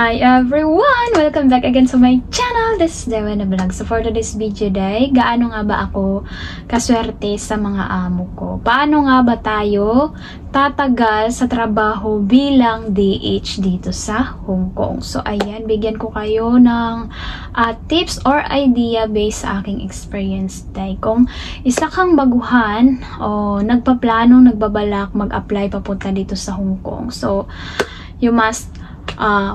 Hi everyone! Welcome back again to my channel. This is Dewa na Vlog. So for today's video day, gaano nga ba ako kaswerte sa mga amo ko? Paano nga ba tayo tatagal sa trabaho bilang DH dito sa Hong Kong? So ayan, bigyan ko kayo ng tips or idea based sa aking experience day. Kung isa kang baguhan o nagpaplanong, nagbabalak mag-apply papunta dito sa Hong Kong. So you must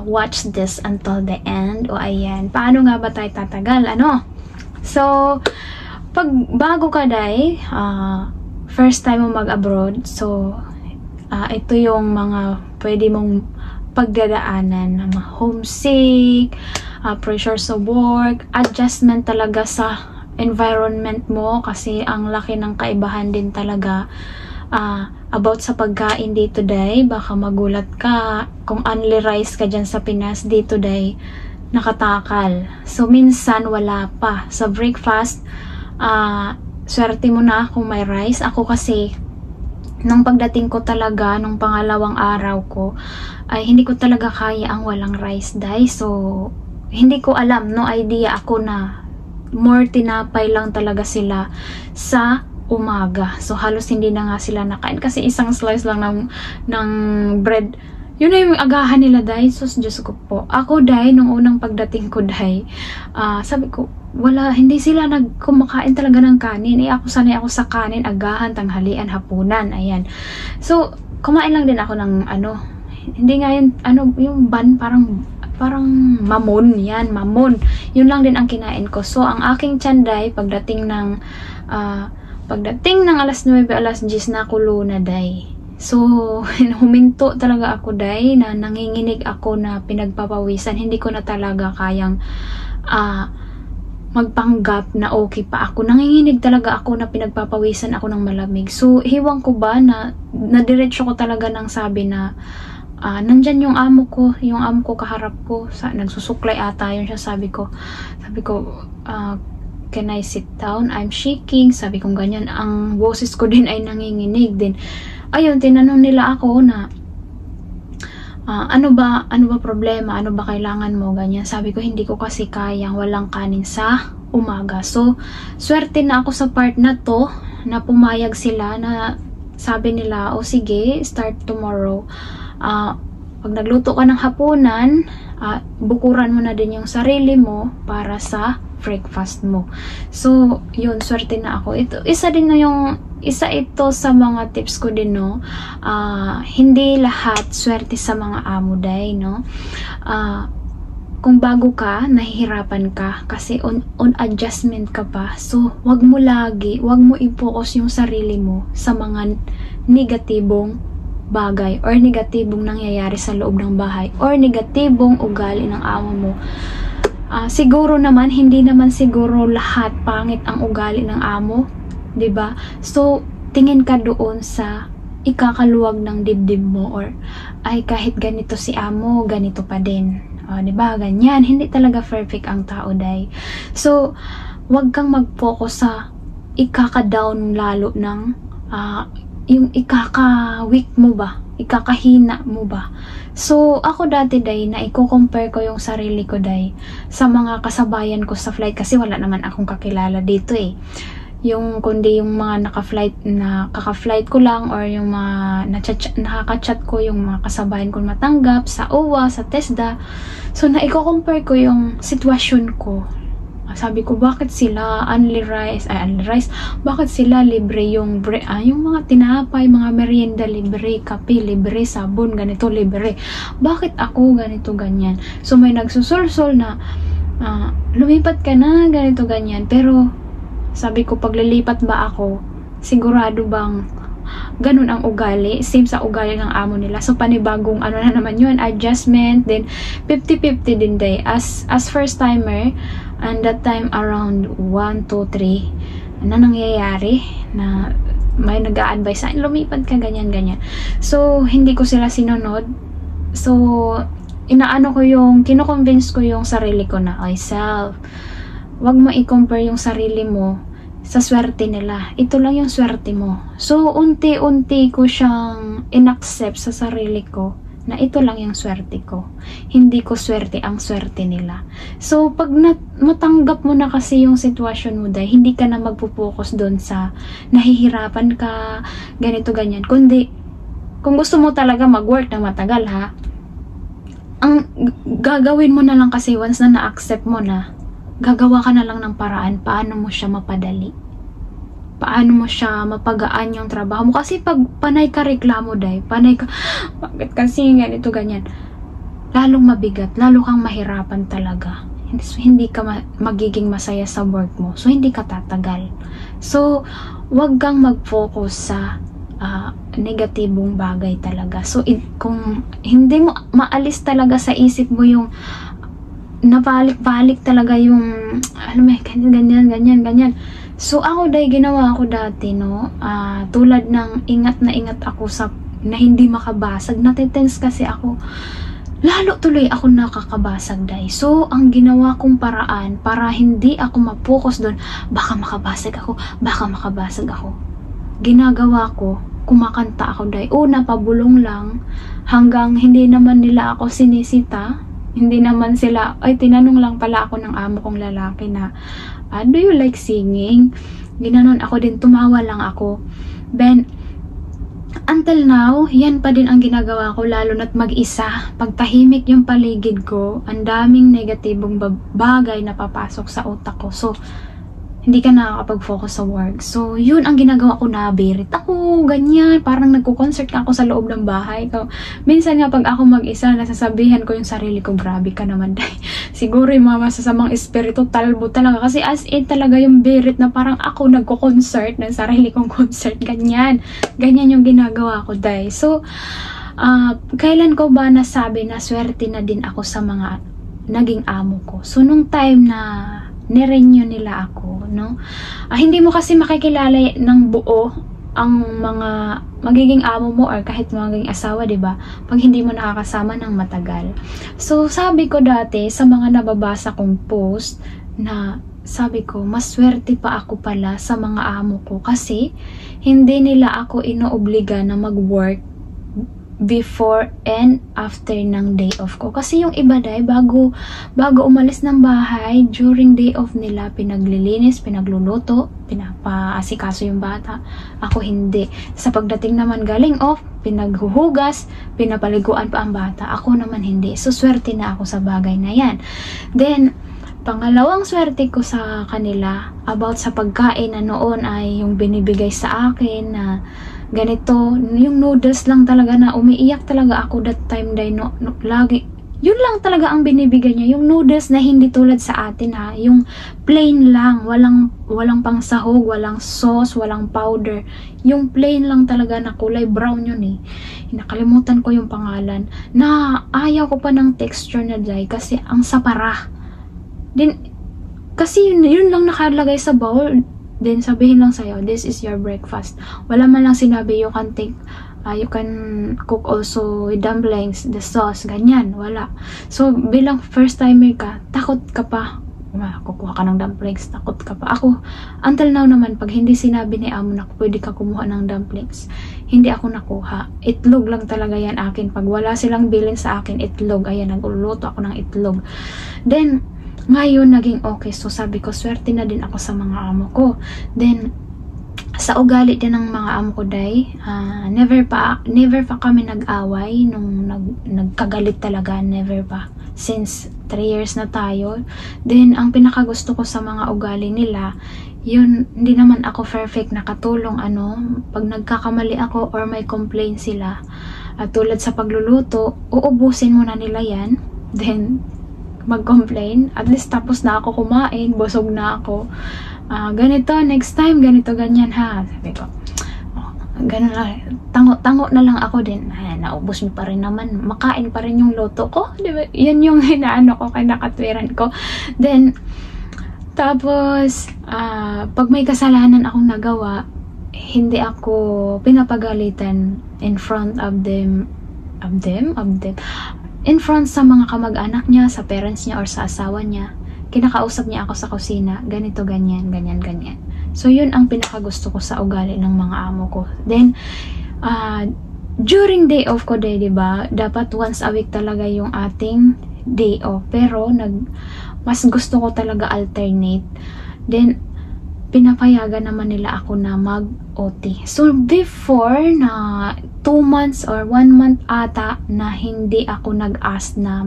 watch this until the end. O ayan, paano nga ba tayo tatagal? So pag bago ka day, first time mo mag-abroad, so ito yung mga pwede mong pagdadaanan, mga homesick, pressure sa work, adjustment talaga sa environment mo kasi ang laki ng kaibahan din talaga about sa pagkain dito day. Baka magulat ka kung only rice ka dyan sa Pinas, dito day nakatakal. So minsan wala pa sa breakfast. Swerte mo na kung may rice. Ako kasi nung pagdating ko talaga nung pangalawang araw ko ay hindi ko talaga kaya ang walang rice day. So hindi ko alam, no idea ako na more tinapay lang talaga sila sa umaga. So halos hindi na nga sila nakain kasi isang slice lang ng bread. Yun na yung agahan nila day. So Diyos ko po. Ako day, nung unang pagdating ko day, sabi ko, wala, hindi sila kumakain talaga ng kanin. Ako sanay ako sa kanin, agahan, tanghalian, hapunan. Ayan. So kumain lang din ako ng hindi nga yun, yung ban, parang mamon. Yan, mamon. Yun lang din ang kinain ko. So ang aking tiyanday, pagdating ng alas 9, alas 10 na kulo na day. So, huminto talaga ako day, na nanginginig ako na pinagpapawisan. Hindi ko na talaga kayang magpanggap na okay pa ako. Nanginginig talaga ako na pinagpapawisan ako ng malamig. So, hiwang ko ba na nadiretso ko talaga ng sabi na nandyan yung amo ko kaharap ko. Nagsusuklay ata yun siya. Sabi ko, can I sit down? I'm shaking. Sabi kong ganyan. Ang boses ko din ay nanginginig din. Ayun, tinanong nila ako na ano ba problema? Ano ba kailangan mo? Ganyan. Sabi ko, hindi ko kasi kayang walang kanin sa umaga. So, swerte na ako sa part na to na pumayag sila na sabi nila, o sige, start tomorrow. Pag nagluto ka ng hapunan, bukuran mo na din yung sarili mo para sa breakfast mo. So, yun, swerte na ako. Isa ito sa mga tips ko din, no. Hindi lahat swerte sa mga amo day, no. Kung bago ka, nahihirapan ka kasi on adjustment ka pa. So, wag mo i-focus yung sarili mo sa mga negatibong bagay or negatibong nangyayari sa loob ng bahay or negatibong ugali ng amo mo. Siguro naman, hindi naman siguro lahat pangit ang ugali ng amo, 'di ba? So, tingin ka doon sa ikakaluwag ng dibdib mo or ay kahit ganito si amo, ganito pa din. 'Di ba? Ganyan, hindi talaga perfect ang tao day. So, wag kang mag-focus sa ikaka-down lalo ng yung ikaka-weak mo ba? Ikakahina mo ba? So, ako dati day, na i-compare ko yung sarili ko day sa mga kasabayan ko sa flight kasi wala naman akong kakilala dito eh. Kundi yung mga kaka-flight ko lang or yung mga nakaka-chat ko, yung mga kasabayan ko matanggap sa OWA, sa TESDA. So, na-i-compare ko yung sitwasyon ko. Sabi ko, bakit sila only rice, bakit sila libre yung mga tinapay, mga merienda libre, kape libre, sabon ganito libre, bakit ako ganito ganyan? So may nagsusulsol na lumipat ka na ganito ganyan, pero sabi ko, paglilipat ba ako, sigurado bang ganun ang ugali, same sa ugali ng amo nila? So panibagong na naman yun, adjustment din, 50-50 din day as first timer. And that time around 1, 2, 3 na nangyayari na may nag-a-advise sa lumipat ka ganyan. So hindi ko sila sinunod. So kino-convince ko yung sarili ko na, self, wag mo i-compare yung sarili mo sa swerte nila. Ito lang yung swerte mo. So unti-unti ko siyang in-accept sa sarili ko na ito lang yung swerte ko. Hindi ko swerte ang swerte nila. So, pag matanggap mo na kasi yung sitwasyon mo, dahil hindi ka na magpo-focus doon sa nahihirapan ka, ganito, ganyan. Kundi, kung gusto mo talaga mag-work na matagal ha, ang gagawin mo na lang kasi once na na-accept mo na, gagawa ka na lang ng paraan paano mo siya mapadali. Paano mo siya mapagaan yung trabaho mo. Kasi pag panay ka reklamo, day, panay ka, bakit kasi ganito, ganyan, lalong mabigat, lalo kang mahirapan talaga. Hindi ka magiging masaya sa work mo. So, hindi ka tatagal. So, wag kang mag-focus sa negatibong bagay talaga. So, kung hindi mo maalis talaga sa isip mo yung nabalik-balik talaga yung, alam mo, ganyan. So, ako dahil ginawa ko dati, no, tulad ng ingat ako sa, na hindi makabasag, natitense kasi ako, lalo tuloy ako nakakabasag dahil. So, ang ginawa kong paraan, para hindi ako ma-focus doon, baka makabasag ako, ginagawa ko, kumakanta ako dahil. Una, pabulong lang, hanggang hindi naman nila ako sinisita, hindi naman sila, ay tinanong lang pala ako ng amo kong lalaki na, do you like singing? Ginanon ako din, tumawa lang ako. Then, until now, yan pa din ang ginagawa ko, lalo na't mag-isa. Pag tahimik yung paligid ko, ang daming negatibong bagay na papasok sa utak ko. So, hindi ka nakakapag-focus sa work. So, yun ang ginagawa ko, nabirit ako, ganyan, parang nagko-concert ako sa loob ng bahay. Minsan nga pag ako mag-isa, nasasabihan ko yung sarili ko, grabe ka naman, day. Siguro yung mga masasamang espiritu, talbo talaga. Kasi as in talaga yung birit na parang ako nagko-concert ng sarili kong concert, ganyan. Ganyan yung ginagawa ko, day. So, kailan ko ba nasabi na swerte na din ako sa mga naging amo ko? So, nung time na nirenew nila ako, no? Hindi mo kasi makikilala ng buo ang mga magiging amo mo or kahit magiging asawa, 'di ba? Pag hindi mo nakakasama ng matagal. So, sabi ko dati sa mga nababasa kong post na sabi ko, mas swerte pa ako pala sa mga amo ko kasi hindi nila ako inoobliga na mag-work before and after ng day off ko. Kasi yung iba dahil bago umalis ng bahay, during day off nila, pinaglilinis, pinagluluto, pinapaasikaso yung bata. Ako hindi. Sa pagdating naman galing off, pinaghuhugas, pinapaliguan pa ang bata. Ako naman hindi. So, swerte na ako sa bagay na yan. Then, pangalawang swerte ko sa kanila about sa pagkain na noon ay yung binibigay sa akin na ganito, yung noodles lang talaga na umiiyak talaga ako that time dahil lagi, yun lang talaga ang binibigay niya, yung noodles na hindi tulad sa atin ha, yung plain lang, walang pang sahog, walang sauce, walang powder, yung plain lang talaga na kulay brown yun eh. Nakalimutan ko yung pangalan, na ayaw ko pa ng texture na dahil kasi ang sapara. Din, kasi yun lang nakalagay sa bowl. Then, sabihin lang sa'yo, this is your breakfast. Wala man lang sinabi, you can take, you can cook also with dumplings, the sauce, ganyan. Wala. So, bilang first timer ka, takot ka pa. Kukuha ka ng dumplings, takot ka pa. Ako, until now naman, pag hindi sinabi ni amo na pwede ka kumuha ng dumplings, hindi ako nakuha. Itlog lang talaga yan akin. Pag wala silang bilin sa akin, itlog. Ayan, nagluluto ako ng itlog. Then, ngayon, naging okay. So, sabi ko, swerte na din ako sa mga amo ko. Then, sa ugali din ng mga amo ko, day, never pa kami nag-away nung nagkagalit talaga. Never pa. Since 3 years na tayo. Then, ang pinakagusto ko sa mga ugali nila, yun, hindi naman ako perfect na katulong, pag nagkakamali ako or may complaint sila, tulad sa pagluluto, uubusin muna nila yan. Then, mag-complain, at least tapos na ako kumain, busog na ako, ganito, next time, ganito, ganyan ha, sabi ko, ganun lang, tango na lang ako din, naubos mo pa rin naman, makain pa rin yung luto ko, diba? Yan yung hinaano ko, kay nakatwiran ko. Then, tapos, pag may kasalanan akong nagawa, hindi ako pinapagalitan in front of them, in front sa mga kamag-anak niya, sa parents niya, or sa asawa niya. Kinakausap niya ako sa kusina, ganito, ganyan. So, yun ang pinakagusto ko sa ugali ng mga amo ko. Then, during day off ko day, 'di ba? Dapat once a week talaga yung ating day off. Pero mas gusto ko talaga alternate. Then pinapayagan naman nila ako na mag-OT. So before na 2 months or 1 month ata na hindi ako nag-ask na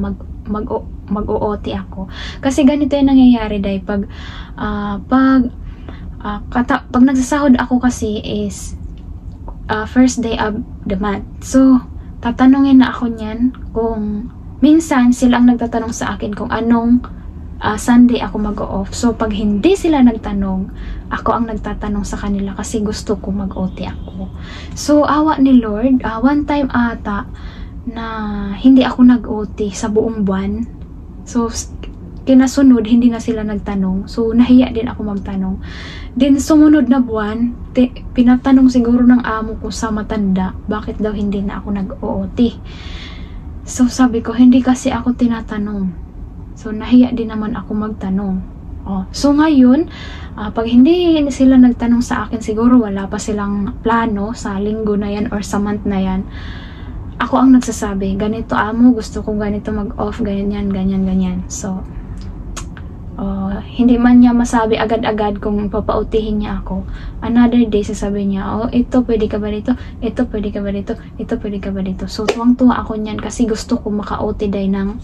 mag-OT ako. Kasi ganito yung nangyayari dahil pag nagsasahod ako kasi is first day of the month. So, tatanungin na ako niyan kung minsan sila ang nagtatanong sa akin kung anong Sunday ako mag-off. So, pag hindi sila nagtanong, ako ang nagtatanong sa kanila kasi gusto ko mag-OT ako. So, awa ni Lord, one time ata na hindi ako nag-OT sa buong buwan. So, kinasunod, hindi na sila nagtanong. So, nahiya din ako magtanong. Then, sumunod na buwan, pinatanong siguro ng amo ko sa matanda, bakit daw hindi na ako nag-OT. So, sabi ko, hindi kasi ako tinatanong. So, nahiya din naman ako magtanong. So, ngayon, pag hindi sila nagtanong sa akin, siguro wala pa silang plano sa linggo na yan or sa month na yan. Ako ang nagsasabi, ganito amo, gusto kong ganito mag-off, ganyan, ganyan, ganyan. So, hindi man niya masabi agad-agad kung papautihin niya ako. Another day, sasabi niya, ito pwede ka ba dito? Ito pwede ka ba dito? Ito pwede ka ba dito? So, tuwang-tuwa ako niyan kasi gusto ko maka-OT day ng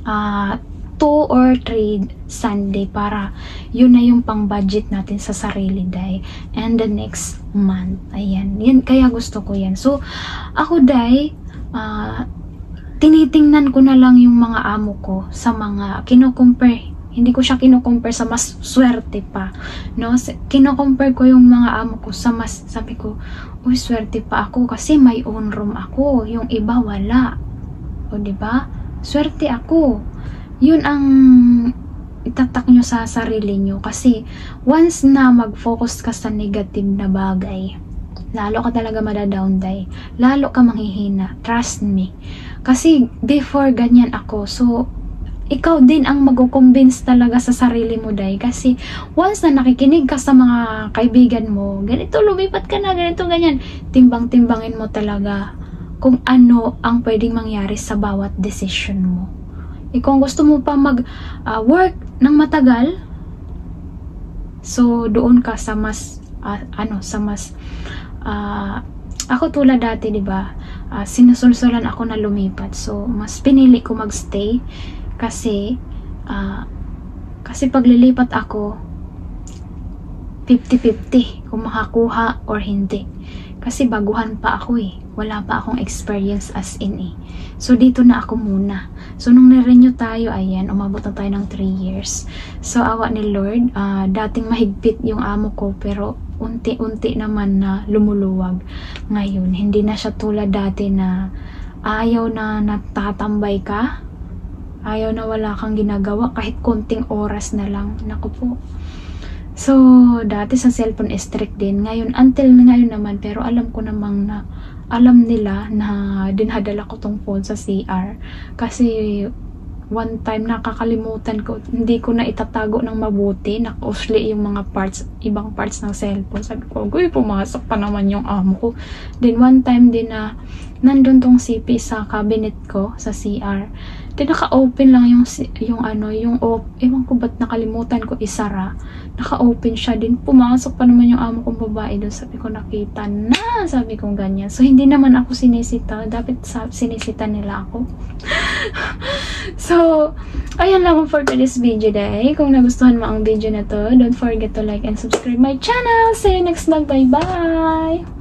2 or 3 Sunday para yun na yung pang-budget natin sa sarili day. And the next month, ayan. Yan, kaya gusto ko yan. So, ako day, tinitingnan ko na lang yung mga amo ko sa mga kino-compare. Hindi ko siya kino-compare sa mas swerte pa, no? Kino-compare ko yung mga amo ko sa mas, sabi ko, uy, swerte pa ako kasi may own room ako, yung iba wala. O, diba? Swerte ako. Yun ang itatak nyo sa sarili nyo kasi once na mag-focus ka sa negative na bagay, lalo ka talaga madadown day, lalo ka manghihina, trust me. Kasi before ganyan ako, so ikaw din ang mag-convince talaga sa sarili mo day kasi once na nakikinig ka sa mga kaibigan mo, ganito lumipat ka na, ganito ganyan, timbang-timbangin mo talaga kung ano ang pwedeng mangyari sa bawat decision mo. Kung gusto mo pa mag-work ng matagal, so doon ka sa mas ako tulad dati, 'di ba? Sinusulsulan ako na lumipat. So mas pinili ko magstay kasi paglilipat ako 50-50 kung makakuha or hindi. Kasi baguhan pa ako wala pa akong experience as in So dito na ako muna. So nung nirenew tayo, ayan, umabot na tayo ng 3 years. So awa ni Lord, dating mahigpit yung amo ko pero unti-unti naman na lumuluwag. Ngayon, hindi na siya tulad dati na ayaw na natatambay ka. Ayaw na wala kang ginagawa kahit konting oras na lang. Naku po. So, dati sa cellphone strict din. Ngayon, until ngayon naman, pero alam ko namang na, alam nila na dinadala ko tong phone sa CR. Kasi, one time nakakalimutan ko, hindi ko na itatago ng mabuti, naka-usli yung mga parts, ibang parts ng cellphone. Sabi ko, uy, pumasok pa naman yung amo ko. Then, one time din na, nandun tong CP sa cabinet ko, sa CR. Then, naka-open lang yung ewan ko ba't nakalimutan ko isara. Naka-open siya din. Pumasok pa naman yung amo kong babae doon. Sabi ko, nakita na. Sabi ko, ganyan. So, hindi naman ako sinisita. Dapat sinisita nila ako. So, ayan lang for today's video day. Kung nagustuhan mo ang video na to, don't forget to like and subscribe my channel. See you next vlog. Bye-bye!